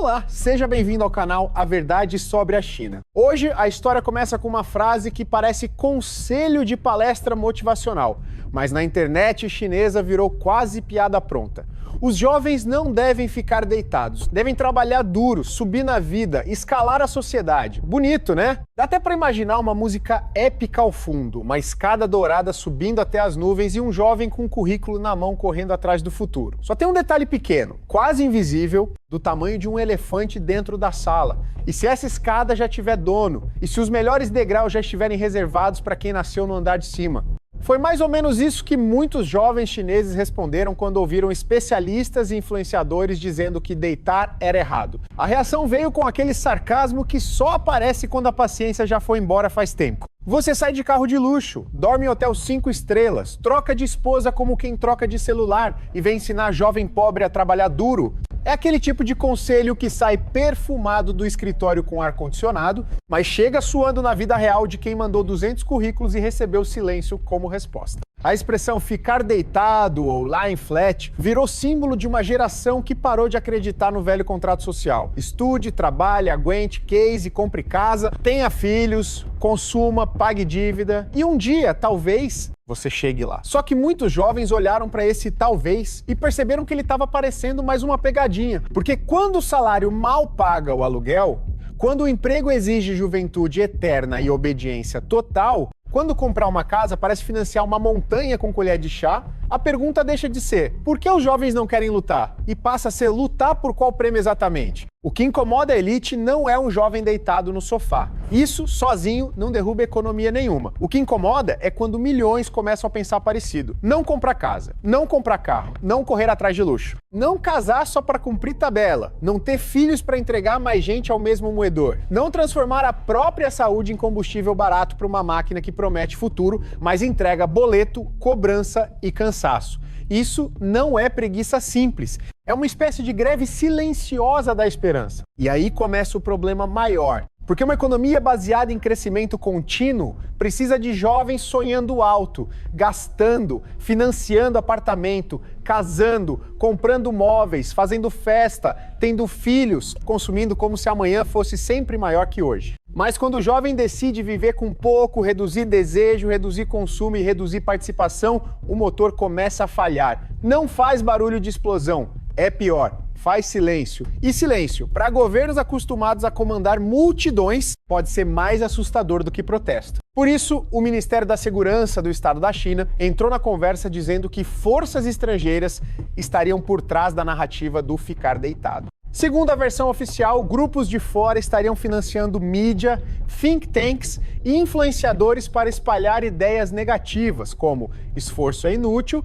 Olá, seja bem-vindo ao canal A Verdade sobre a China. Hoje a história começa com uma frase que parece conselho de palestra motivacional, mas na internet chinesa virou quase piada pronta. Os jovens não devem ficar deitados, devem trabalhar duro, subir na vida, escalar a sociedade. Bonito, né? Dá até para imaginar uma música épica ao fundo, uma escada dourada subindo até as nuvens e um jovem com um currículo na mão correndo atrás do futuro. Só tem um detalhe pequeno, quase invisível, do tamanho de um elefante dentro da sala. E se essa escada já tiver dono? E se os melhores degraus já estiverem reservados para quem nasceu no andar de cima? Foi mais ou menos isso que muitos jovens chineses responderam quando ouviram especialistas e influenciadores dizendo que deitar era errado. A reação veio com aquele sarcasmo que só aparece quando a paciência já foi embora faz tempo. Você sai de carro de luxo, dorme em hotel 5 estrelas, troca de esposa como quem troca de celular e vem ensinar jovem pobre a trabalhar duro. É aquele tipo de conselho que sai perfumado do escritório com ar-condicionado, mas chega suando na vida real de quem mandou 200 currículos e recebeu silêncio como resposta. A expressão ficar deitado ou lying flat virou símbolo de uma geração que parou de acreditar no velho contrato social. Estude, trabalhe, aguente, case, compre casa, tenha filhos, consuma, pague dívida e um dia, talvez, você chegue lá. Só que muitos jovens olharam para esse talvez e perceberam que ele estava parecendo mais uma pegadinha. Porque quando o salário mal paga o aluguel, quando o emprego exige juventude eterna e obediência total, quando comprar uma casa parece financiar uma montanha com colher de chá, a pergunta deixa de ser por que os jovens não querem lutar? E passa a ser lutar por qual prêmio exatamente? O que incomoda a elite não é um jovem deitado no sofá. Isso, sozinho, não derruba economia nenhuma. O que incomoda é quando milhões começam a pensar parecido. Não comprar casa, não comprar carro, não correr atrás de luxo. Não casar só para cumprir tabela, não ter filhos para entregar mais gente ao mesmo moedor. Não transformar a própria saúde em combustível barato para uma máquina que promete futuro, mas entrega boleto, cobrança e cansaço. Isso não é preguiça simples, é uma espécie de greve silenciosa da esperança. E aí começa o problema maior. Porque uma economia baseada em crescimento contínuo precisa de jovens sonhando alto, gastando, financiando apartamento, casando, comprando móveis, fazendo festa, tendo filhos, consumindo como se amanhã fosse sempre maior que hoje. Mas quando o jovem decide viver com pouco, reduzir desejo, reduzir consumo e reduzir participação, o motor começa a falhar. Não faz barulho de explosão, é pior. Faz silêncio. E silêncio, para governos acostumados a comandar multidões, pode ser mais assustador do que protesto. Por isso, o Ministério da Segurança do Estado da China entrou na conversa dizendo que forças estrangeiras estariam por trás da narrativa do ficar deitado. Segundo a versão oficial, grupos de fora estariam financiando mídia, think tanks e influenciadores para espalhar ideias negativas, como esforço é inútil,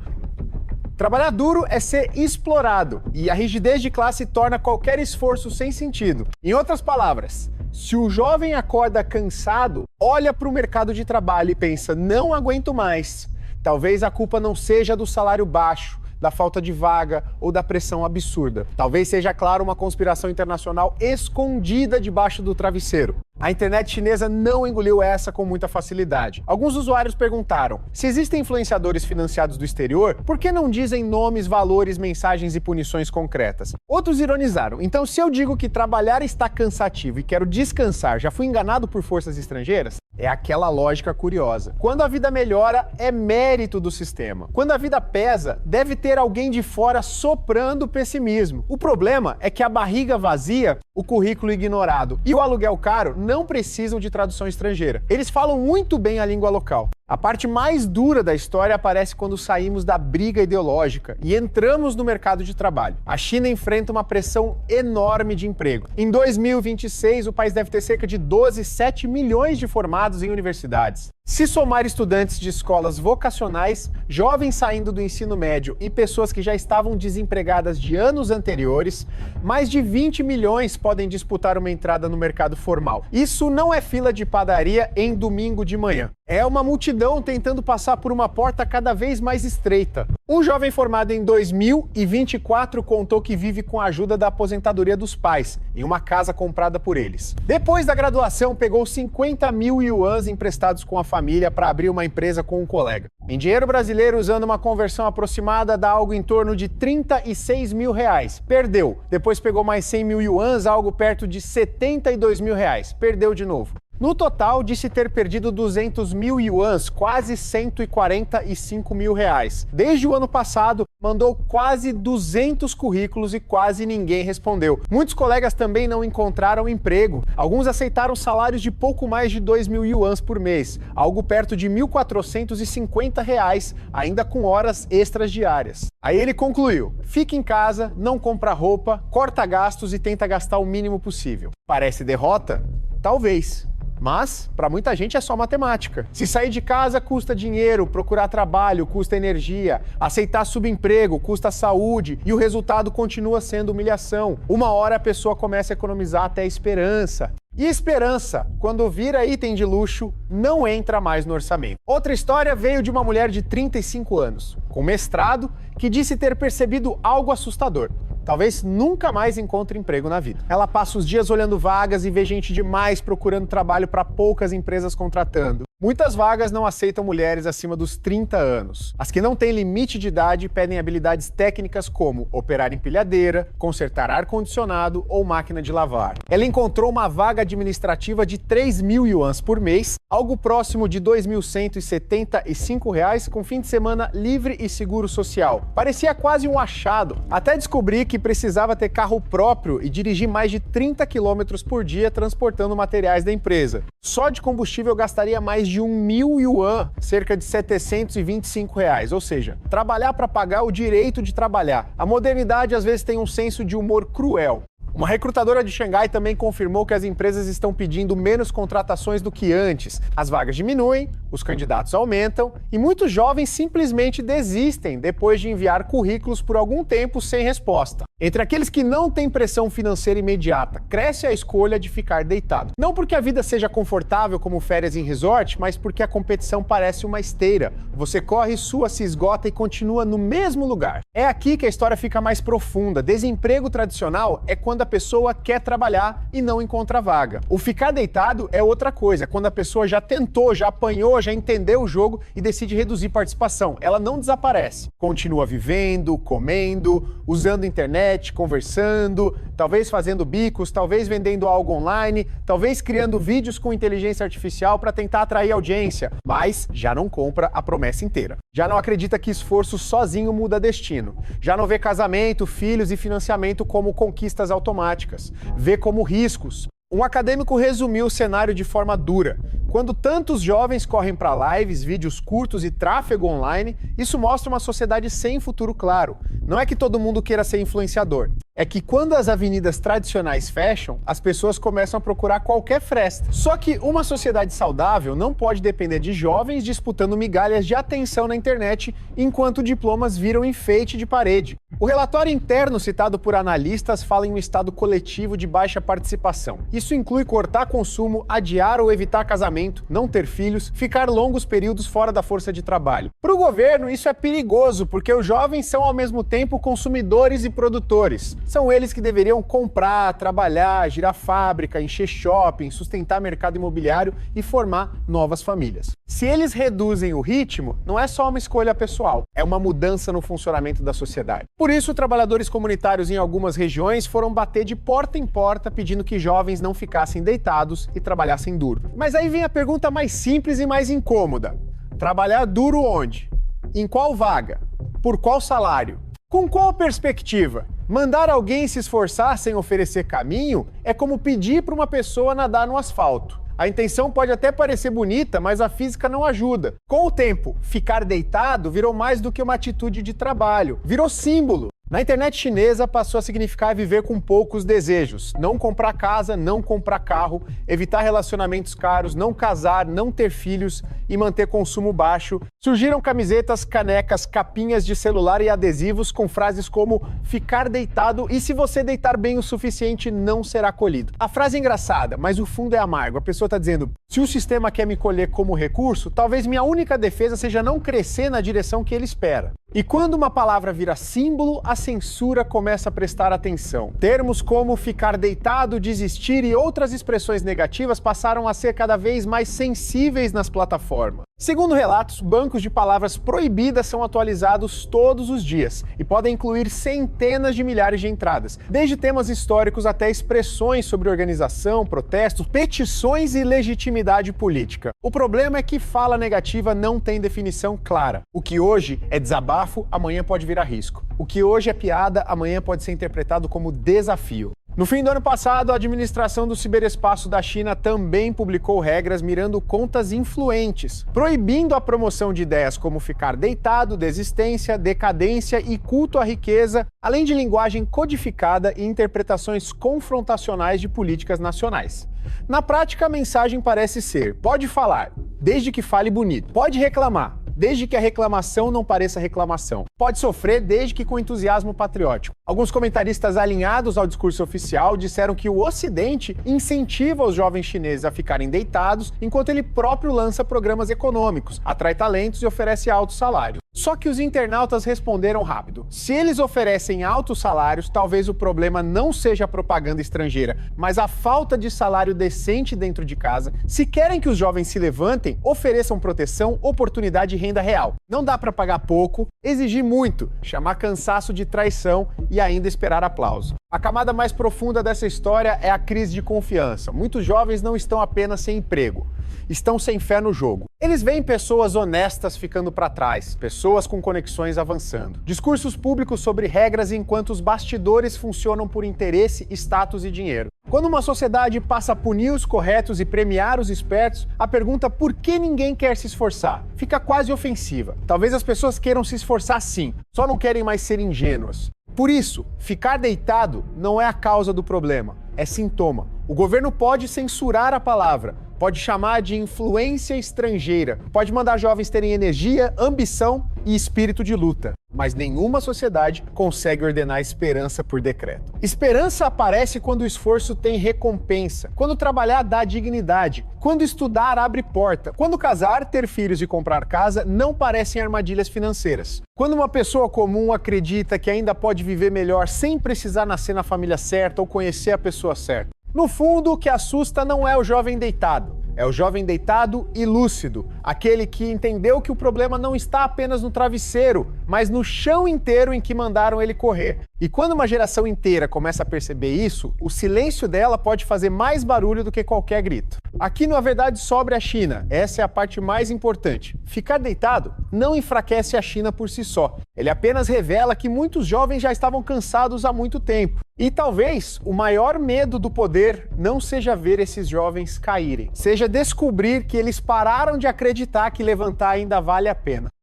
trabalhar duro é ser explorado e a rigidez de classe torna qualquer esforço sem sentido. Em outras palavras, se o jovem acorda cansado, olha para o mercado de trabalho e pensa, não aguento mais, talvez a culpa não seja do salário baixo, da falta de vaga ou da pressão absurda. Talvez seja, claro, uma conspiração internacional escondida debaixo do travesseiro. A internet chinesa não engoliu essa com muita facilidade. Alguns usuários perguntaram, se existem influenciadores financiados do exterior, por que não dizem nomes, valores, mensagens e punições concretas? Outros ironizaram, então se eu digo que trabalhar está cansativo e quero descansar, já fui enganado por forças estrangeiras? É aquela lógica curiosa. Quando a vida melhora, é mérito do sistema. Quando a vida pesa, deve ter alguém de fora soprando pessimismo. O problema é que a barriga vazia, o currículo ignorado e o aluguel caro não precisam de tradução estrangeira. Eles falam muito bem a língua local. A parte mais dura da história aparece quando saímos da briga ideológica e entramos no mercado de trabalho. A China enfrenta uma pressão enorme de emprego. Em 2026, o país deve ter cerca de 12,7 milhões de formados em universidades. Se somar estudantes de escolas vocacionais, jovens saindo do ensino médio e pessoas que já estavam desempregadas de anos anteriores, mais de 20 milhões podem disputar uma entrada no mercado formal. Isso não é fila de padaria em domingo de manhã. É uma multidão tentando passar por uma porta cada vez mais estreita. Um jovem formado em 2024 contou que vive com a ajuda da aposentadoria dos pais, em uma casa comprada por eles. Depois da graduação, pegou 50 mil yuans emprestados com a família para abrir uma empresa com um colega. Em dinheiro brasileiro, usando uma conversão aproximada, dá algo em torno de 36 mil reais. Perdeu. Depois pegou mais 100 mil yuans, algo perto de 72 mil reais. Perdeu de novo. No total, disse ter perdido 200 mil yuans, quase 145 mil reais. Desde o ano passado, mandou quase 200 currículos e quase ninguém respondeu. Muitos colegas também não encontraram emprego. Alguns aceitaram salários de pouco mais de 2 mil yuans por mês, algo perto de 1.450 reais, ainda com horas extras diárias. Aí ele concluiu: fica em casa, não compra roupa, corta gastos e tenta gastar o mínimo possível. Parece derrota? Talvez. Mas, para muita gente, é só matemática. Se sair de casa custa dinheiro, procurar trabalho custa energia, aceitar subemprego custa saúde e o resultado continua sendo humilhação. Uma hora a pessoa começa a economizar até a esperança. E esperança, quando vira item de luxo, não entra mais no orçamento. Outra história veio de uma mulher de 35 anos, com mestrado, que disse ter percebido algo assustador. Talvez nunca mais encontre emprego na vida. Ela passa os dias olhando vagas e vê gente demais procurando trabalho para poucas empresas contratando. Muitas vagas não aceitam mulheres acima dos 30 anos. As que não têm limite de idade pedem habilidades técnicas como operar empilhadeira, consertar ar-condicionado ou máquina de lavar. Ela encontrou uma vaga administrativa de 3 mil yuans por mês, algo próximo de 2.175 reais, com fim de semana livre e seguro social. Parecia quase um achado, até descobri que precisava ter carro próprio e dirigir mais de 30 quilômetros por dia transportando materiais da empresa. Só de combustível eu gastaria mais de 1.000 yuan, cerca de 725 reais, ou seja, trabalhar para pagar o direito de trabalhar. A modernidade às vezes tem um senso de humor cruel. Uma recrutadora de Xangai também confirmou que as empresas estão pedindo menos contratações do que antes. As vagas diminuem, os candidatos aumentam e muitos jovens simplesmente desistem depois de enviar currículos por algum tempo sem resposta. Entre aqueles que não têm pressão financeira imediata, cresce a escolha de ficar deitado. Não porque a vida seja confortável como férias em resort, mas porque a competição parece uma esteira. Você corre, sua, se esgota e continua no mesmo lugar. É aqui que a história fica mais profunda. Desemprego tradicional é quando a pessoa quer trabalhar e não encontra vaga. O ficar deitado é outra coisa, quando a pessoa já tentou, já apanhou, já entendeu o jogo e decide reduzir participação. Ela não desaparece. Continua vivendo, comendo, usando internet, conversando, talvez fazendo bicos, talvez vendendo algo online, talvez criando vídeos com inteligência artificial para tentar atrair audiência, mas já não compra a promessa inteira. Já não acredita que esforço sozinho muda destino. Já não vê casamento, filhos e financiamento como conquistas automáticas. Vê como riscos. Um acadêmico resumiu o cenário de forma dura. Quando tantos jovens correm para lives, vídeos curtos e tráfego online, isso mostra uma sociedade sem futuro claro. Não é que todo mundo queira ser influenciador. É que quando as avenidas tradicionais fecham, as pessoas começam a procurar qualquer fresta. Só que uma sociedade saudável não pode depender de jovens disputando migalhas de atenção na internet enquanto diplomas viram enfeite de parede. O relatório interno citado por analistas fala em um estado coletivo de baixa participação. Isso inclui cortar consumo, adiar ou evitar casamento, não ter filhos, ficar longos períodos fora da força de trabalho. Para o governo, isso é perigoso, porque os jovens são ao mesmo tempo consumidores e produtores. São eles que deveriam comprar, trabalhar, girar fábrica, encher shopping, sustentar mercado imobiliário e formar novas famílias. Se eles reduzem o ritmo, não é só uma escolha pessoal, é uma mudança no funcionamento da sociedade. Por isso, trabalhadores comunitários em algumas regiões foram bater de porta em porta pedindo que jovens não ficassem deitados e trabalhassem duro. Mas aí vem a pergunta mais simples e mais incômoda. Trabalhar duro onde? Em qual vaga? Por qual salário? Com qual perspectiva? Mandar alguém se esforçar sem oferecer caminho é como pedir para uma pessoa nadar no asfalto. A intenção pode até parecer bonita, mas a física não ajuda. Com o tempo, ficar deitado virou mais do que uma atitude de trabalho, virou símbolo. Na internet chinesa passou a significar viver com poucos desejos, não comprar casa, não comprar carro, evitar relacionamentos caros, não casar, não ter filhos e manter consumo baixo. Surgiram camisetas, canecas, capinhas de celular e adesivos com frases como ficar deitado e se você deitar bem o suficiente não será colhido. A frase é engraçada, mas o fundo é amargo. A pessoa está dizendo, se o sistema quer me colher como recurso, talvez minha única defesa seja não crescer na direção que ele espera. E quando uma palavra vira símbolo, a censura começa a prestar atenção. Termos como ficar deitado, desistir e outras expressões negativas passaram a ser cada vez mais sensíveis nas plataformas. Segundo relatos, bancos de palavras proibidas são atualizados todos os dias e podem incluir centenas de milhares de entradas, desde temas históricos até expressões sobre organização, protestos, petições e legitimidade política. O problema é que fala negativa não tem definição clara. O que hoje é desabafo, amanhã pode virar risco. O que hoje é piada, amanhã pode ser interpretado como desafio. No fim do ano passado, a administração do ciberespaço da China também publicou regras mirando contas influentes, proibindo a promoção de ideias como ficar deitado, desistência, decadência e culto à riqueza, além de linguagem codificada e interpretações confrontacionais de políticas nacionais. Na prática, a mensagem parece ser: pode falar, desde que fale bonito. Pode reclamar, desde que a reclamação não pareça reclamação. Pode sofrer, desde que com entusiasmo patriótico. Alguns comentaristas alinhados ao discurso oficial disseram que o Ocidente incentiva os jovens chineses a ficarem deitados, enquanto ele próprio lança programas econômicos, atrai talentos e oferece altos salários. Só que os internautas responderam rápido. Se eles oferecem altos salários, talvez o problema não seja a propaganda estrangeira, mas a falta de salário decente dentro de casa. Se querem que os jovens se levantem, ofereçam proteção, oportunidade e renda real. Não dá para pagar pouco, exigir muito, chamar cansaço de traição e ainda esperar aplauso. A camada mais profunda dessa história é a crise de confiança. Muitos jovens não estão apenas sem emprego, estão sem fé no jogo. Eles veem pessoas honestas ficando para trás, pessoas com conexões avançando. Discursos públicos sobre regras enquanto os bastidores funcionam por interesse, status e dinheiro. Quando uma sociedade passa a punir os corretos e premiar os espertos, a pergunta por que ninguém quer se esforçar fica quase ofensiva. Talvez as pessoas queiram se esforçar sim, só não querem mais ser ingênuas. Por isso, ficar deitado não é a causa do problema, é sintoma. O governo pode censurar a palavra, pode chamar de influência estrangeira, pode mandar jovens terem energia, ambição e espírito de luta. Mas nenhuma sociedade consegue ordenar esperança por decreto. Esperança aparece quando o esforço tem recompensa, quando trabalhar dá dignidade, quando estudar abre porta, quando casar, ter filhos e comprar casa não parecem armadilhas financeiras. Quando uma pessoa comum acredita que ainda pode viver melhor sem precisar nascer na família certa ou conhecer a pessoa certa. No fundo, o que assusta não é o jovem deitado. É o jovem deitado e lúcido, aquele que entendeu que o problema não está apenas no travesseiro, mas no chão inteiro em que mandaram ele correr. E quando uma geração inteira começa a perceber isso, o silêncio dela pode fazer mais barulho do que qualquer grito. Aqui no A Verdade sobre a China, essa é a parte mais importante. Ficar deitado não enfraquece a China por si só. Ele apenas revela que muitos jovens já estavam cansados há muito tempo. E talvez o maior medo do poder não seja ver esses jovens caírem, seja descobrir que eles pararam de acreditar que levantar ainda vale a pena.